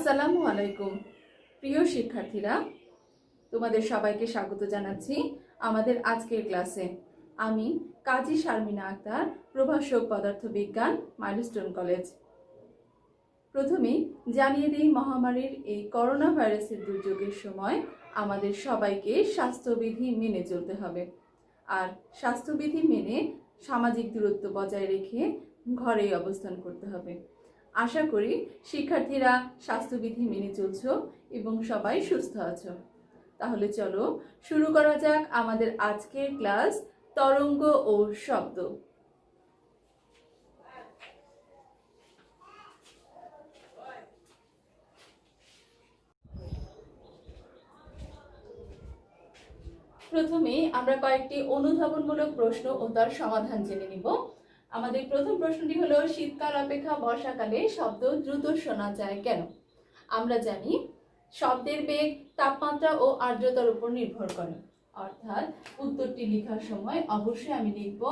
আসসালামু আলাইকুম প্রিয় শিক্ষার্থীরা, তোমাদের সবাইকে স্বাগত জানাচ্ছি আমাদের আজকের ক্লাসে। আমি কাজী শারমিনা আক্তার, প্রভাষক পদার্থবিজ্ঞান, মাইলস্টোন কলেজ। প্রথমে জানিয়ে দিই, মহামারীর এই করোনা ভাইরাসের দুর্যোগের সময় আমাদের সবাইকে স্বাস্থ্যবিধি মেনে চলতে হবে। আর স্বাস্থ্যবিধি মেনে সামাজিক দূরত্ব বজায় রেখে ঘরেই অবস্থান করতে হবে। আশা করি শিক্ষার্থীরা স্বাস্থ্যবিধি মেনে চলছো এবং সবাই সুস্থ আছো। তাহলে চলো শুরু করা যাক আমাদের আজকের ক্লাস, তরঙ্গ ও শব্দ। প্রথমে আমরা কয়েকটি অনুধাবনমূলক প্রশ্ন ও তার সমাধান জেনে নিব। আমাদের প্রথম প্রশ্নটি হলো, শীতকাল অপেক্ষা বর্ষাকালে শব্দ দ্রুত শোনা যায় কেন? আমরা জানি শব্দের বেগ তাপমাত্রা ও আর্দ্রতার উপর নির্ভর করে। অর্থাৎ উত্তরটি লেখার সময় অবশ্যই আমি লিখব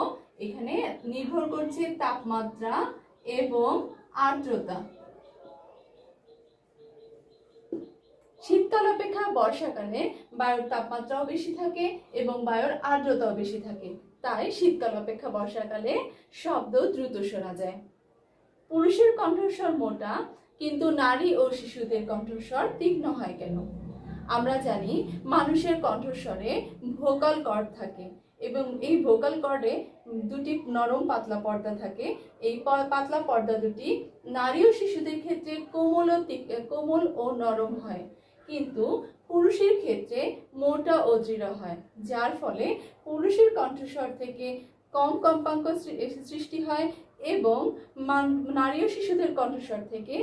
এখানে নির্ভর করছে তাপমাত্রা এবং আর্দ্রতা। শীতকাল অপেক্ষা বর্ষাকালে বায়ুর তাপমাত্রাও বেশি থাকে এবং বায়ুর আর্দ্রতাও বেশি থাকে, তাই শীতকাল অপেক্ষা বর্ষাকালে শব্দ দ্রুত শোনা যায়। পুরুষের কণ্ঠস্বর মোটা কিন্তু নারী ও শিশুদের কণ্ঠস্বর তীক্ষ্ণ হয় কেন? আমরা জানি মানুষের কণ্ঠস্বরে ভোকাল কর্ড থাকে এবং এই ভোকাল কর্ডে দুটি নরম পাতলা পর্দা থাকে। এই পাতলা পর্দা দুটি নারী ও শিশুদের ক্ষেত্রে কোমল ও নরম হয়, কিন্তু পুরুষের ক্ষেত্রে মোটা ও দৃঢ় হয়, যার ফলে পুরুষের কণ্ঠস্বর থেকে কম কম্পাঙ্ক সৃষ্টি হয় এবং নারী ও শিশুদের কণ্ঠস্বর থেকে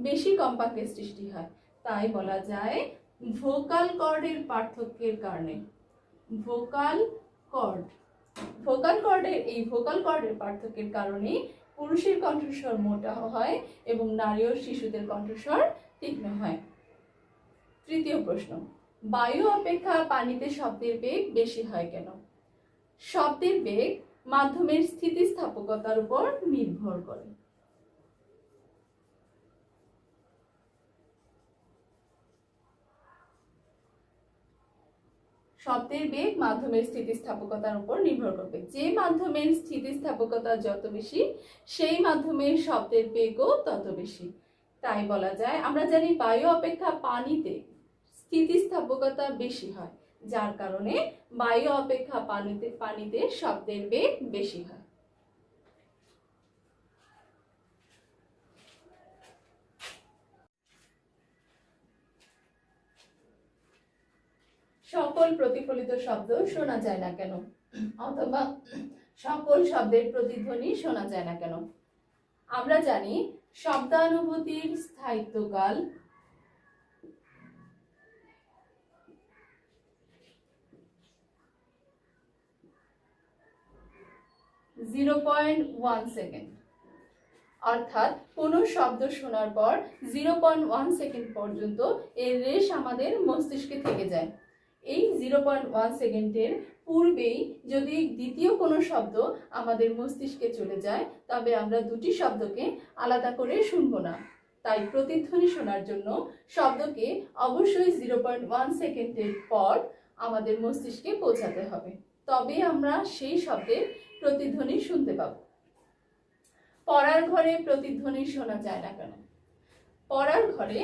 বেশি কম্পাঙ্কের সৃষ্টি হয়। তাই বলা যায় ভোকাল কর্ডের পার্থক্যের কারণে ভোকাল কর্ডের পার্থক্যের কারণে পুরুষের কণ্ঠস্বর মোটা হয় এবং নারী ও শিশুদের কণ্ঠস্বর তীক্ষ্ণ হয়। তৃতীয় প্রশ্ন, বায়ু অপেক্ষা পানিতে শব্দের বেগ বেশি হয় কেন? শব্দের বেগ মাধ্যমের স্থিতিস্থাপকতার উপর নির্ভর করে। শব্দের বেগ মাধ্যমের স্থিতিস্থাপকতার উপর নির্ভর করবে। যে মাধ্যমের স্থিতিস্থাপকতা যত বেশি, সেই মাধ্যমের শব্দের বেগও তত বেশি। তাই বলা যায়, আমরা জানি বায়ু অপেক্ষা পানিতে স্থিতিস্থাপকতা বেশি হয়, যার কারণে বায়ু অপেক্ষা পানিতে শব্দের বেগ বেশি হয়। সকল প্রতিফলিত শব্দ শোনা যায় না কেন? অথবা সকল শব্দের প্রতিধ্বনি শোনা যায় না কেন? আমরা জানি শব্দানুভূতির স্থায়িত্বকাল 0.1 সেকেন্ড। অর্থাৎ কোনো শব্দ শোনার পর 0.1 সেকেন্ড পর্যন্ত এর রেশ আমাদের মস্তিষ্কে থেকে যায়। এই 0.1 সেকেন্ডের পূর্বেই যদি দ্বিতীয় কোনো শব্দ আমাদের মস্তিষ্কে চলে যায়, তবে আমরা দুটি শব্দকে আলাদা করে শুনবো না। তাই প্রতিধ্বনি শোনার জন্য শব্দকে অবশ্যই 0.1 সেকেন্ডের পর আমাদের মস্তিষ্কে পৌঁছাতে হবে, তবে আমরা সেই শব্দের প্রতিধ্বনি শুনতে পাবো। পড়ার ঘরে প্রতিধ্বনি শোনা যায় না কেন? পড়ার ঘরে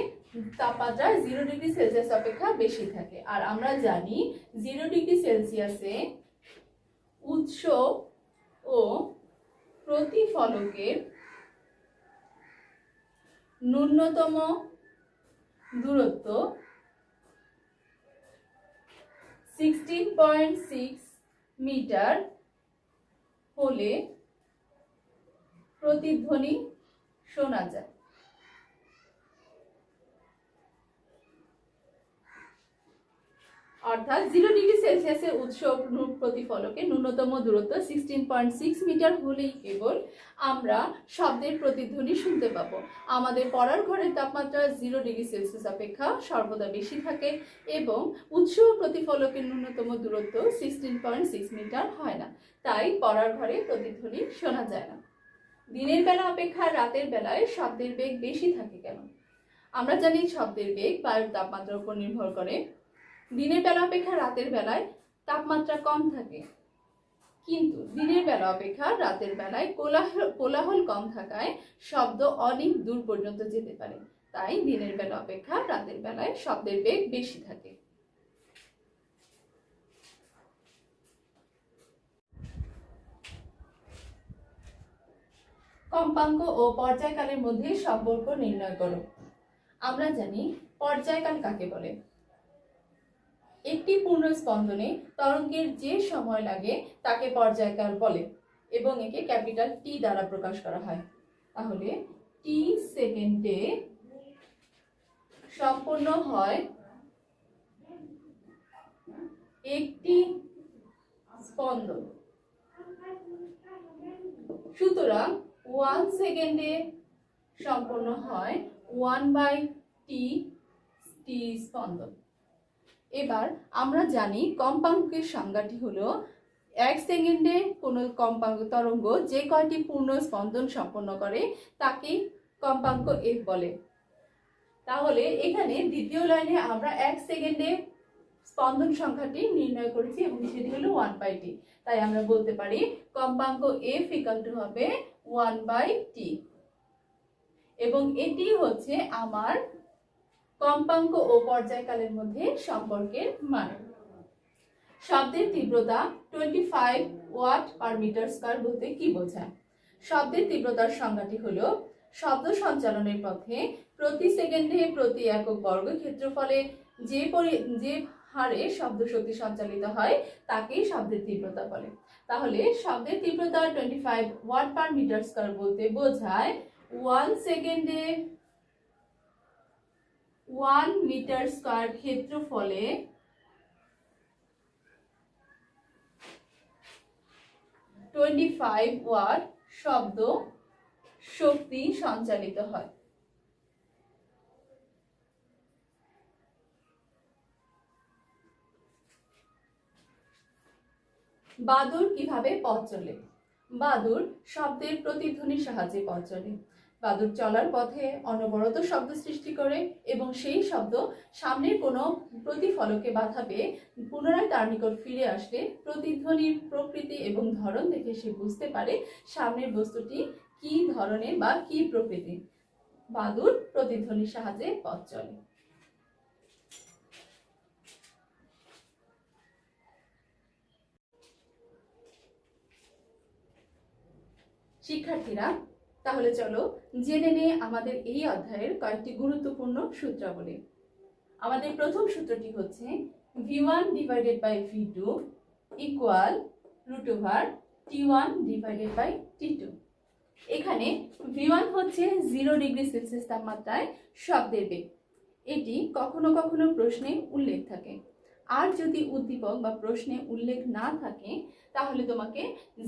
তাপমাত্রা 0 ডিগ্রি সেলসিয়াস অপেক্ষা বেশি থাকে, আর আমরা জানি 0 ডিগ্রি সেলসিয়াসে উৎস ও প্রতিফলকের ন্যূনতম দূরত্ব 16.6 মিটার হলে প্রতিধ্বনি শোনা যায়। অর্থাৎ 0 ডিগ্রি সেলসিয়াসের উৎস প্রতিফলকের ন্যূনতম দূরত্ব 16.6 মিটার হলেই কেবল আমরা শব্দের প্রতিধ্বনি শুনতে পাবো। আমাদের পড়ার ঘরের তাপমাত্রা 0 ডিগ্রি সেলসিয়াস অপেক্ষা সর্বদা বেশি থাকে এবং উৎস প্রতিফলকের ন্যূনতম দূরত্ব 16.6 মিটার হয় না, তাই পড়ার ঘরে প্রতিধ্বনি শোনা যায় না। দিনের বেলা অপেক্ষা রাতের বেলায় শব্দের বেগ বেশি থাকে কেন? আমরা জানি শব্দের বেগ বায়ুর তাপমাত্রার উপর নির্ভর করে। দিনের বেলা অপেক্ষা রাতের বেলায় তাপমাত্রা কম থাকে, কিন্তু দিনের বেলা অপেক্ষা রাতের বেলায় কোলাহল কম থাকায় শব্দ অনেক দূর পর্যন্ত যেতে পারে। তাই দিনের বেলা অপেক্ষা রাতের বেলায় শব্দের বেগ বেশি থাকে। কম্পাঙ্ক ও পর্যায়কালের মধ্যে সম্পর্ক নির্ণয় করো। আমরা জানি পর্যায়কাল কাকে বলে। একটি পূর্ণ স্পন্দনে তরঙ্গের যে সময় লাগে তাকে পর্যায়কাল বলে এবং একে ক্যাপিটাল টি দ্বারা প্রকাশ করা হয়। তাহলে টি সেকেন্ডে সম্পন্ন হয় একটি স্পন্দন, সুতরাং 1 সেকেন্ডে সম্পন্ন হয় 1/t টি স্পন্দন। এবার আমরা জানি কম্পাঙ্কের সংজ্ঞাটি হলো 1 সেকেন্ডে কোনো কম্পাঙ্ক তরঙ্গ যে কয়টি পূর্ণ স্পন্দন সম্পন্ন করে তাকে কম্পাঙ্ক এফ বলে। তাহলে এখানে দ্বিতীয় লাইনে আমরা 1 সেকেন্ডে স্পন্দন সংখ্যাটি নির্ণয় করেছি এবং সেটি হলো 1/t। তাই আমরা বলতে পারি কম্পাঙ্ক এফ ইকুয়াল টু হবে 1/t এবং এটি হচ্ছে আমার কম্পাঙ্ক ও পর্যায়কালের মধ্যে সম্পর্কের মান। শব্দের তীব্রতা 25 ওয়াট পার মিটার স্কয়ার বলতে কি বোঝায়? শব্দের তীব্রতার সংজ্ঞাটি হলো শব্দ সঞ্চালনের পথে প্রতি সেকেন্ডে প্রতি একক বর্গ ক্ষেত্রফলে যে হারে শব্দ শক্তি সঞ্চালিত হয় তাকেই শব্দের তীব্রতা বলে। তাহলে শব্দের তীব্রতা 25 ওয়াট পার মিটার স্কয়ার বলতে বোঝায় 1 সেকেন্ডে 1 মিটার স্কয়ার ক্ষেত্রফলে 25 ওয়াট শব্দ শক্তি সঞ্চালিত হয়। বাদুড় কিভাবে পথ চলে? বাদুড় শব্দের প্রতিধ্বনির সাহায্যে পথ চলে। বাদুড় চলার পথে অনবরত শব্দ সৃষ্টি করে এবং সেই শব্দ সামনের কোনো প্রতিফলকে বাধা পেয়ে পুনরায় তার নিকট ফিরে আসলে প্রতিধ্বনির প্রকৃতি এবং ধরন দেখে সে বুঝতে পারে সামনের বস্তুটি কি ধরনের বা কি প্রকৃতি। বাদুড় প্রতিধ্বনির সাহায্যে পথ চলে। শিক্ষার্থীরা, তাহলে চলো জেনে নিয়ে আমাদের এই অধ্যায়ের কয়েকটি গুরুত্বপূর্ণ সূত্রাবলী। আমাদের প্রথম সূত্রটি হচ্ছে v1 divided by v2 equal √t1 divided by t2। এখানে v1 হচ্ছে 0 ডিগ্রি সেলসিয়াস তাপমাত্রায় শব্দের বেগ। এটি কখনো কখনো প্রশ্নে উল্লেখ থাকে। আর যদি উদ্দীপক বা প্রশ্নে উল্লেখ না থাকে তাহলে তোমাকে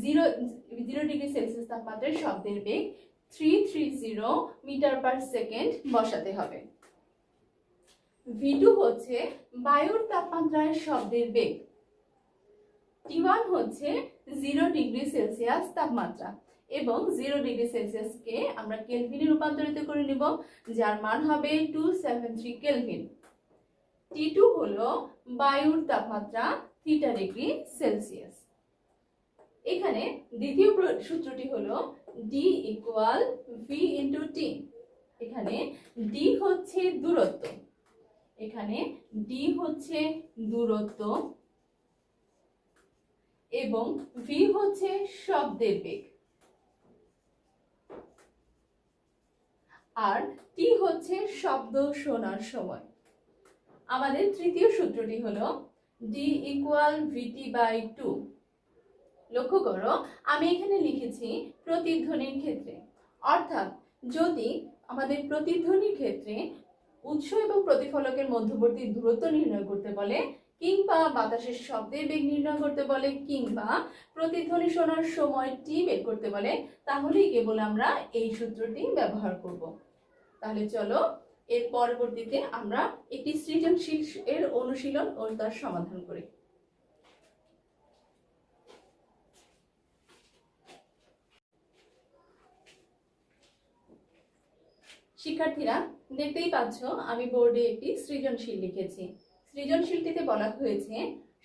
0 ডিগ্রি সেলসিয়াস তাপমাত্রায় শব্দের বেগ 330 মিটার পার সেকেন্ড বসাতে হবে। v2 হচ্ছে বায়ুর তাপমাত্রায় শব্দের বেগ। t1 হচ্ছে 0 ডিগ্রি সেলসিয়াস তাপমাত্রা এবং 0 ডিগ্রি সেলসিয়াসকে আমরা কেলভিনে রূপান্তরিত করে নিব, যার মান হবে 273 কেলভিন। t2 হলো বায়ুর তাপমাত্রা θ ডিগ্রি সেলসিয়াস। এখানে দ্বিতীয় সূত্রটি হলো d equal v into t। এখানে d হচ্ছে দূরত্ব, এখানে d হচ্ছে দূরত্ব এবং v হচ্ছে শব্দের বেগ আর t হচ্ছে শব্দ শোনার সময়। আমাদের তৃতীয় সূত্রটি হলো d ইকুয়াল vt বাই 2। লক্ষ্য করো আমি এখানে লিখেছি প্রতিধ্বনির ক্ষেত্রে, অর্থাৎ যদি আমাদের প্রতিধ্বনির ক্ষেত্রে উৎস এবং প্রতিফলকের মধ্যবর্তী দূরত্ব নির্ণয় করতে বলে, কিংবা বাতাসের শব্দের বেগ নির্ণয় করতে বলে, কিংবা প্রতিধ্বনি শোনার সময় টি বের করতে বলে, তাহলেই কেবল আমরা এই সূত্রটি ব্যবহার করব। তাহলে চলো এর পরবর্তীতে আমরা একটি সৃজনশীল এর অনুশীলন ও তার সমাধান করি। শিক্ষার্থীরা, দেখতেই পাচ্ছ আমি বোর্ডে একটি সৃজনশীল লিখেছি। সৃজনশীলটিতে বলা হয়েছে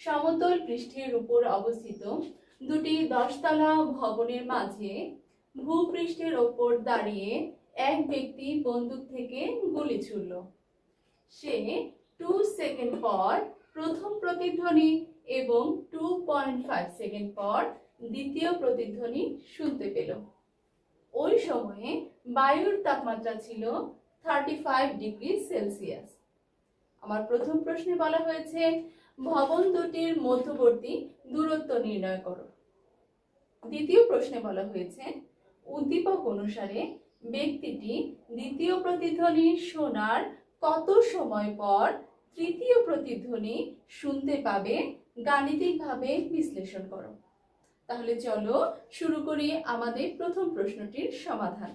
সমতল পৃষ্ঠের উপর অবস্থিত দুটি 10 তলা ভবনের মাঝে ভূপৃষ্ঠের ওপর দাঁড়িয়ে এক ব্যক্তি বন্দুক থেকে গুলি ছুড়ল। সে 2 সেকেন্ড পর প্রথম প্রতিধ্বনি এবং 2.5 সেকেন্ড পর দ্বিতীয় প্রতিধ্বনি শুনতে পেল। ওই সময়ে বায়ুর তাপমাত্রা ছিল 35 ডিগ্রি সেলসিয়াস। আমার প্রথম প্রশ্নে বলা হয়েছে ভবন দুটির মধ্যবর্তী দূরত্ব নির্ণয় করো। দ্বিতীয় প্রশ্নে বলা হয়েছে উদ্দীপক অনুসারে ব্যক্তিটি দ্বিতীয় প্রতিধ্বনি শোনার কত সময় পর তৃতীয় প্রতিধ্বনি শুনতে পাবে, গাণিতিকভাবে বিশ্লেষণ করো। তাহলে চলো শুরু করি আমাদের প্রথম প্রশ্নটির সমাধান।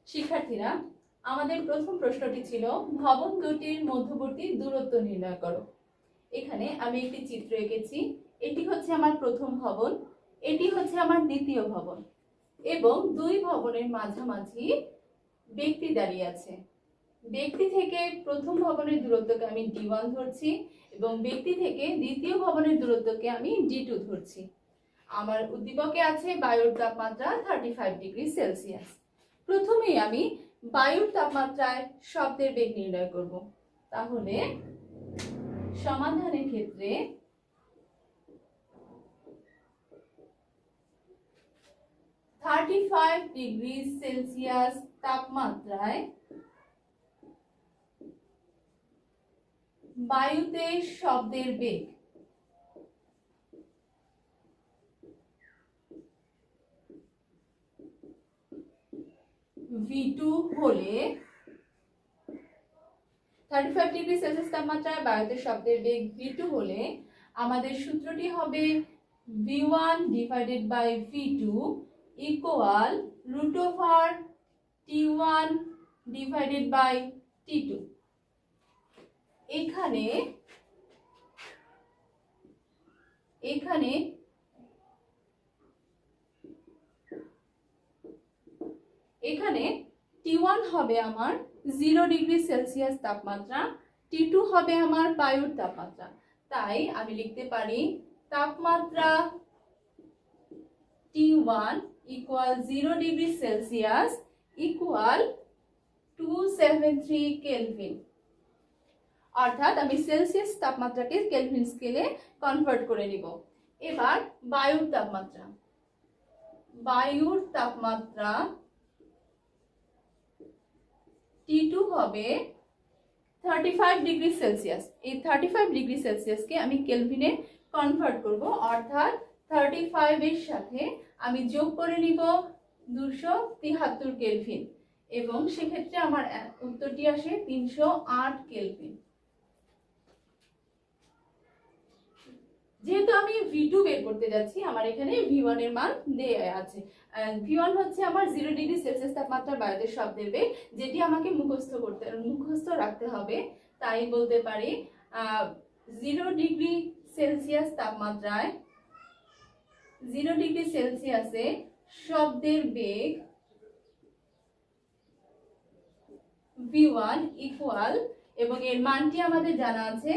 শিক্ষার্থীরা, আমাদের প্রথম প্রশ্নটি ছিল ভবন দুটির মধ্যবর্তী দূরত্ব নির্ণয় করো। এখানে আমি একটি চিত্র এঁকেছি। এটি হচ্ছে আমার প্রথম ভবন, এটি হচ্ছে আমার দ্বিতীয় ভবন এবং দুই ভবনের মাঝামাঝি ব্যক্তি দাঁড়িয়ে আছে। ব্যক্তি থেকে প্রথম ভবনের দূরত্বকে আমি D1 ধরছি এবং ব্যক্তি থেকে দ্বিতীয় ভবনের দূরত্বকে আমি D2 ধরছি। আমার উদ্দীপকে আছে বায়ুর তাপমাত্রা 35 ডিগ্রি সেলসিয়াস। প্রথমেই আমি বায়ুর তাপমাত্রায় শব্দের বেগ নির্ণয় করব। তাহলে সমাধানের ক্ষেত্রে (35 ডিগ্রি সেলসিয়াস তাপমাত্রায় বায়ুতে শব্দের বেগ V2 হলে 35 ডিগ্রি সেলসিয়াস তাপমাত্রায় বায়ুতে শব্দের বেগ V2 হলে আমাদের সূত্রটি হবে V1 divided by V2 equal √T1 divided by T2। এখানে T1 হবে আমার 0 ডিগ্রি সেলসিয়াস তাপমাত্রা, T2 হবে আমার বায়ুর তাপমাত্রা। তাই আমি লিখতে পারি তাপমাত্রা T1 equal 0 degree Celsius equal 273 kelvin. অর্থাৎ আমি সেলসিয়াস তাপমাত্রাকে কেলভিন স্কেলে কনভার্ট করে নিব। এবার বায়ুর তাপমাত্রা T2 হবে 35 ডিগ্রি সেলসিয়াস। এই 35 ডিগ্রি সেলসিয়াসকে আমি কেলভিনে কনভার্ট করব, অর্থাৎ 35 এর সাথে আমি যোগ করে নিব 273 কেলভিন এবং সেক্ষেত্রে আমার উত্তরটি আসে 308 কেলভিন। যেহেতু আমি V2 বের করতে যাচ্ছি, আমার এখানে V1 এর মান দেয়া আছে। V1 হচ্ছে আমার 0 ডিগ্রি সেলসিয়াস তাপমাত্রা বায়ুতে শব্দের বেগ, যেটি আমাকে মুখস্থ রাখতে হবে। তাই বলতে পারি 0 ডিগ্রি সেলসিয়াস তাপমাত্রায় 0 ডিগ্রি সেলসিয়াসে শব্দের বেগ V1 ইকুয়াল, এবং এর মানটি আমাদের জানা আছে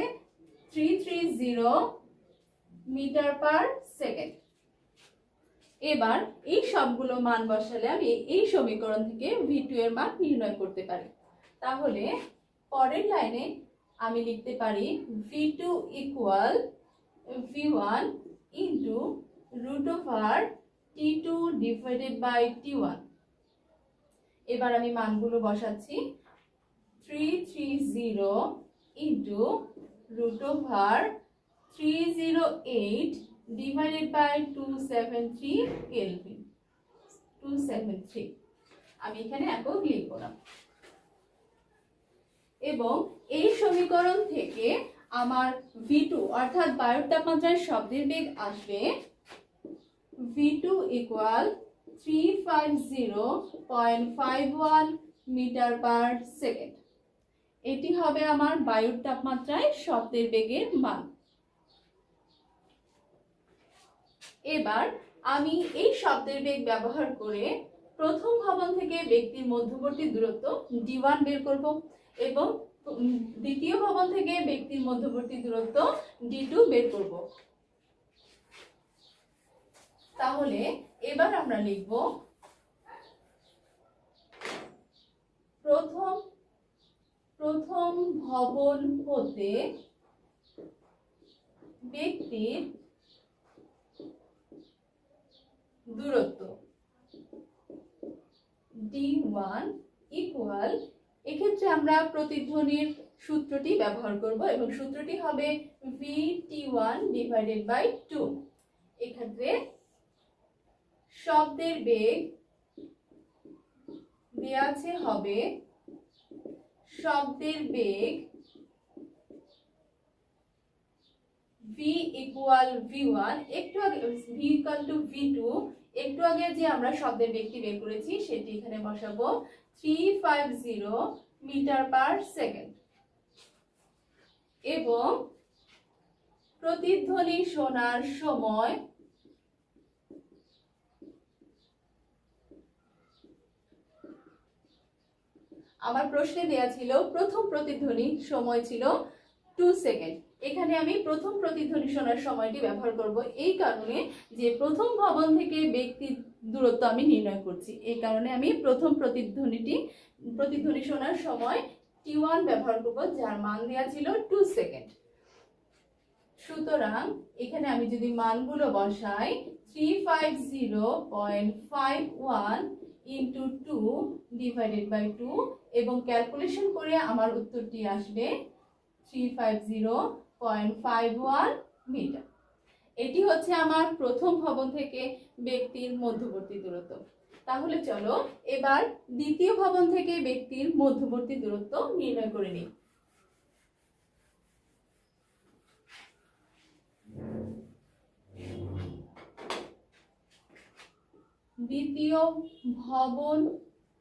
330 মিটার পার সেকেন্ড। এবার এই সবগুলো মান বসালে আমি এই সমীকরণ থেকে V2 এর মান নির্ণয় করতে পারি। তাহলে পরের লাইনে আমি লিখতে পারি V2 equal V1 into √T2 divided by T1। এবার আমি মানগুলো বসাচ্ছি। 330 ইন্টু √308 divided by 273 কেলভিন, 273। আমি এখানে একক লিখব না। এবং এই সমীকরণ থেকে আমার V2 অর্থাৎ বায়ুর তাপমাত্রায় শব্দের বেগ আসবে V2 equal 350.51 metre per second. এটি হবে আমার বায়ুর তাপমাত্রায় শব্দের বেগের মান। এবার আমি এই শব্দের বেগ ব্যবহার করে প্রথম ভবন থেকে ব্যক্তির মধ্যবর্তী দূরত্ব d1 বের করব এবং দ্বিতীয় ভবন থেকে ব্যক্তির মধ্যবর্তী দূরত্ব d2 বের করব। তাহলে এবার আমরা লিখব প্রথম ভবন হতে ব্যক্তির দূরত্ব d1 ইকুয়াল, এক্ষেত্রে আমরা প্রতিধ্বনির সূত্রটি ব্যবহার করব এবং সূত্রটি হবে vt1 ডিভাইডেড বাই 2। এক্ষেত্রে শব্দের বেগ দেয়া আছে হবে শব্দের বেগ v ইকুয়াল v1, একটু আগে v ইকুয়াল টু v2, একটু আগে যে আমরা শব্দের বেগটি বের করেছি সেটি এখানে বসাবো 350 মিটার পার সেকেন্ড এবং প্রতিধ্বনি শোনার সময় আমার প্রশ্নে দেয়া ছিল প্রথম প্রতিধ্বনি সময় ছিল 2 সেকেন্ড। এখানে আমি প্রথম প্রতিধ্বনি শোনার সময়টি ব্যবহার করব এই কারণে যে প্রথম ভবন থেকে ব্যক্তির দূরত্ব আমি নির্ণয় করছি, এই কারণে আমি প্রথম প্রতিধ্বনি শোনার সময় t1 ব্যবহার করব যার মান দেয়া ছিল 2 সেকেন্ড। সুতরাং এখানে আমি যদি মানগুলো বসাই 350.51 ইন্টু 2 ডিভাইডেড বাই 2 এবং ক্যালকুলেশন করে আমার উত্তরটি আসবে 350.51 মিটার। এটি হচ্ছে আমার প্রথম ভবন থেকে ব্যক্তির মধ্যবর্তী দূরত্ব। তাহলে চলো এবার দ্বিতীয় ভবন থেকে ব্যক্তির মধ্যবর্তী দূরত্ব নির্ণয় করে নিই। দ্বিতীয় ভবন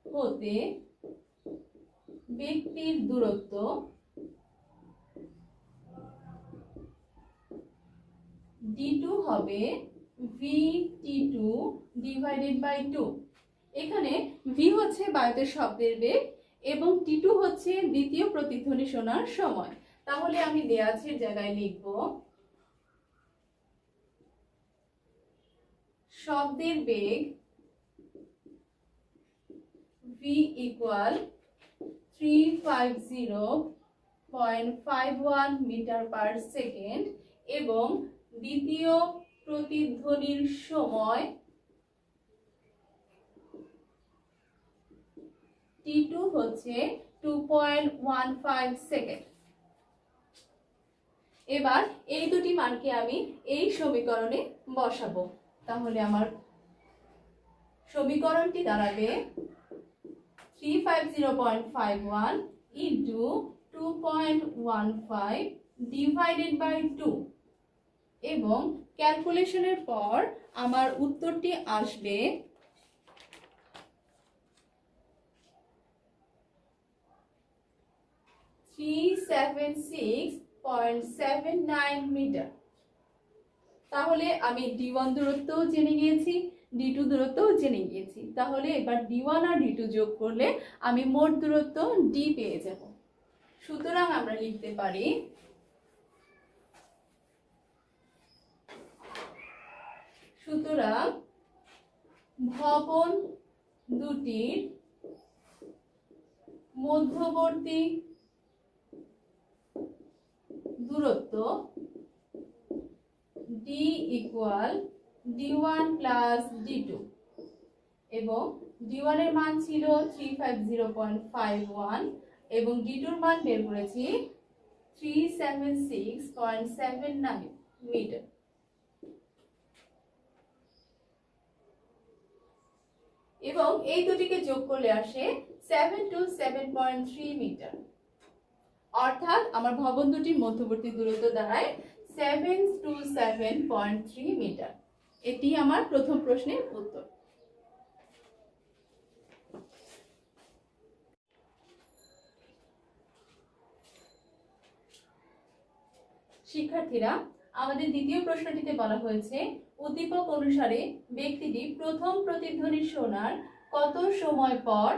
হতে ব্যক্তির দূরত্ব d2 হবে vt2 ডিভাইডেড বাই 2। এখানে v হচ্ছে বায়ুতে শব্দের বেগ এবং t2 হচ্ছে দ্বিতীয় প্রতিধ্বনি শোনার সময়। তাহলে আমি দেয়া আছে জায়গায় লিখব শব্দের বেগ v equal 350.51 metre per second এবং দ্বিতীয় প্রতিধ্বনির সময় t2 হচ্ছে 2.15 সেকেন্ড। এবার এই দুটি মানকে আমি এই সমীকরণে বসাবো। তাহলে আমার সমীকরণটি দাঁড়াবে 350.51 ইন্টু 2.15 ডিভাইডেড বাই 2 এবং ক্যালকুলেশনের পর আমার উত্তরটি আসবে 376.79 মিটার। তাহলে আমি d1 দূরত্বও জেনে গিয়েছি, d2 দূরত্বও জেনে গিয়েছি। তাহলে এবার d1 আর d2 যোগ করলে আমি মোট দূরত্ব d পেয়ে যাব। সুতরাং আমরা লিখতে পারি ভবন দুটির মধ্যবর্তী দূরত্ব d equal d1 plus d2 এবং d1 এর মান ছিল 350.51 এবং d2 এর মান বের করেছি 376.79 মিটার। এবং এই দুটিকে যোগ করলে আসে 727.3 মিটার। অর্থাৎ আমার ভবন দুটির মধ্যবর্তী দূরত্ব দাঁড়ায় 727.3 মিটার। এটি আমার প্রথম প্রশ্নের উত্তর। শিক্ষার্থীরা, আমাদের দ্বিতীয় প্রশ্নটিতে বলা হয়েছে উদ্দীপক অনুসারে ব্যক্তিটি প্রথম প্রতিধ্বনি শোনার কত সময় পর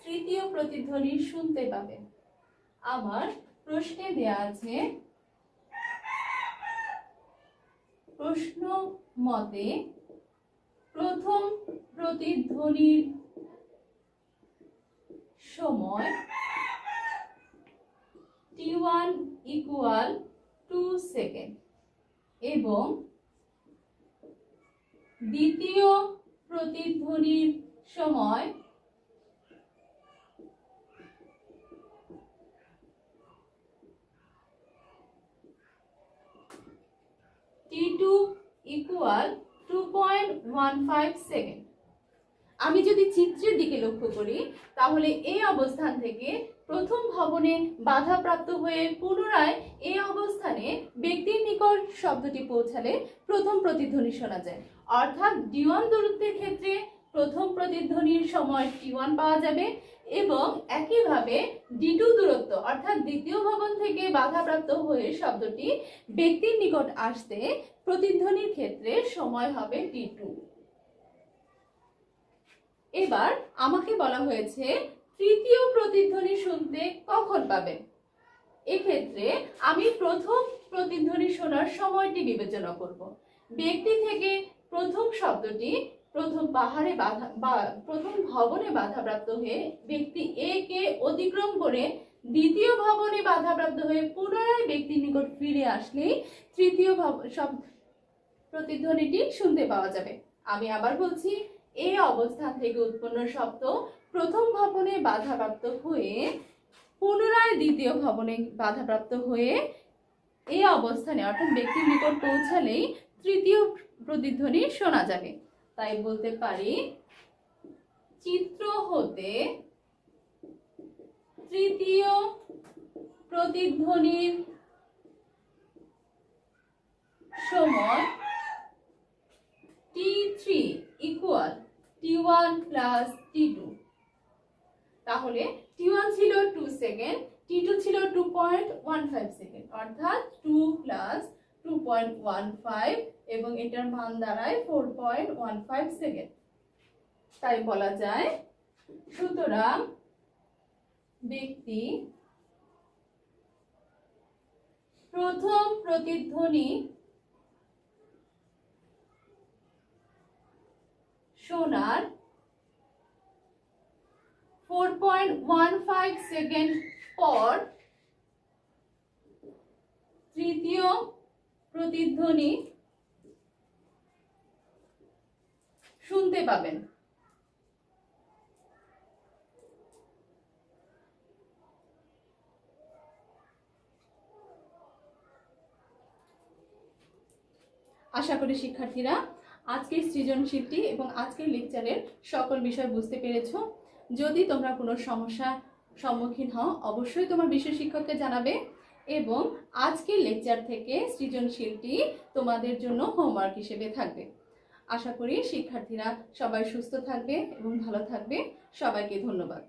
তৃতীয় প্রতিধ্বনি শুনতে পাবে। আমার প্রশ্নে দেয়া আছে প্রশ্ন মতে প্রথম প্রতিধ্বনির সময় t1 ইকুয়াল 2 সেকেন্ড এবং দ্বিতীয় প্রতিধ্বনির সময় t2 ইকুয়াল 2.15 সেকেন্ড। আমি যদি চিত্রের দিকে লক্ষ্য করি তাহলে এই অবস্থান থেকে প্রথম ভবনে বাধাপ্রাপ্ত হয়ে পুনরায় এই অবস্থানে ব্যক্তির নিকট শব্দটি পৌঁছালে প্রথম প্রতিধ্বনি শোনা যায়। অর্থাৎ d1 দূরত্বের ক্ষেত্রে প্রথম প্রতিধ্বনির সময় t1 পাওয়া যাবে এবং একইভাবে d2 দূরত্ব অর্থাৎ দ্বিতীয় ভবন থেকে বাধাপ্রাপ্ত হয়ে শব্দটি ব্যক্তির নিকট আসতে প্রতিধ্বনির ক্ষেত্রে সময় হবে t2। এবার আমাকে বলা হয়েছে তৃতীয় প্রতিধ্বনি শুনতে কখন পাবেন। এক্ষেত্রে আমি প্রথম প্রতিধ্বনি শোনার সময়টি বিবেচনা করব। ব্যক্তি থেকে প্রথম শব্দটি প্রথম প্রথম ভবনে বাধাপ্রাপ্ত হয়ে ব্যক্তি এ কে অতিক্রম করে দ্বিতীয় ভবনে বাধাপ্রাপ্ত হয়ে পুনরায় ব্যক্তির নিকট ফিরে আসলেই তৃতীয় প্রতিধ্বনিটি শুনতে পাওয়া যাবে। আমি আবার বলছি, এই অবস্থান থেকে উৎপন্ন শব্দ প্রথম ভবনে বাধাপ্রাপ্ত হয়ে পুনরায় দ্বিতীয় ভবনে বাধাপ্রাপ্ত হয়ে এই অবস্থানে অর্থাৎ ব্যক্তির নিকট পৌঁছালেই তৃতীয় প্রতিধ্বনি শোনা যাবে। তাই বলতে পারি চিত্র হতে তৃতীয় প্রতিধ্বনির সময় t3 equal t1 plus t2। তাহলে t1 ছিল 2 সেকেন্ড, t2 ছিল 2.15 সেকেন্ড, অর্থাৎ 2 প্লাস 2.15 এবং এটার মান দাঁড়ায় 4.15 সেকেন্ড। তাই বলা যায় সুতরাং ব্যক্তি প্রথম প্রতিধ্বনি শোনার 4.15 সেকেন্ড পর তৃতীয় প্রতিধ্বনি শুনতে পাবেন। আশা করি শিক্ষার্থীরা আজকের সৃজনশীলটি এবং আজকের লেকচারের সকল বিষয় বুঝতে পেরেছো। যদি তোমরা কোনো সমস্যার সম্মুখীন হও অবশ্যই তোমার বিষয় শিক্ষককে জানাবে এবং আজকের লেকচার থেকে সৃজনশীলটি তোমাদের জন্য হোমওয়ার্ক হিসেবে থাকবে। আশা করি শিক্ষার্থীরা সবাই সুস্থ থাকবে এবং ভালো থাকবে। সবাইকে ধন্যবাদ।